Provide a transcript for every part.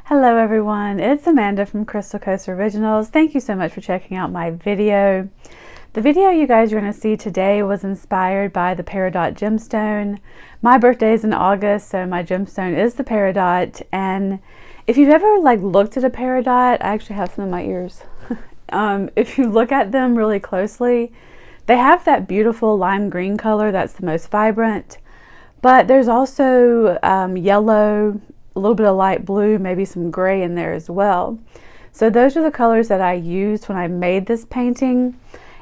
Hello everyone, it's Amanda from Crystal Coast Originals. Thank you so much for checking out my video. The video you guys are going to see today was inspired by the Peridot gemstone. My birthday is in August, so my gemstone is the Peridot. And if you've ever looked at a Peridot, I actually have some in my ears. If you look at them really closely, they have that beautiful lime green color that's the most vibrant. But there's also yellow, a little bit of light blue, maybe some gray in there as well. So those are the colors that I used when I made this painting.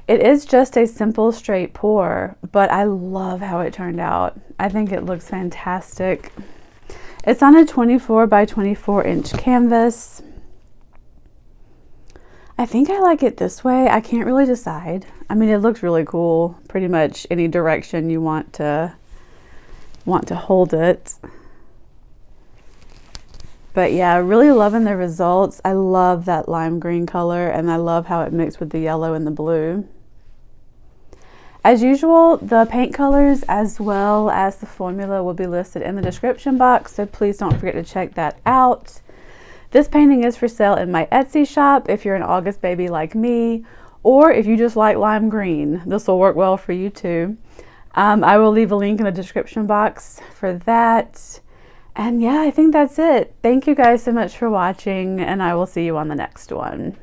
It is just a simple straight pour, but I love how it turned out. I think it looks fantastic. It's on a 24 by 24 inch canvas. I think I like it this way. I can't really decide. I mean, it looks really cool. Pretty much any direction you want to hold it. But yeah, really loving the results. I love that lime green color and I love how it mixed with the yellow and the blue. As usual, the paint colors as well as the formula will be listed in the description box, so please don't forget to check that out. This painting is for sale in my Etsy shop if you're an August baby like me, or if you just like lime green, this will work well for you too. I will leave a link in the description box for that. And yeah, I think that's it. Thank you guys so much for watching, and I will see you on the next one.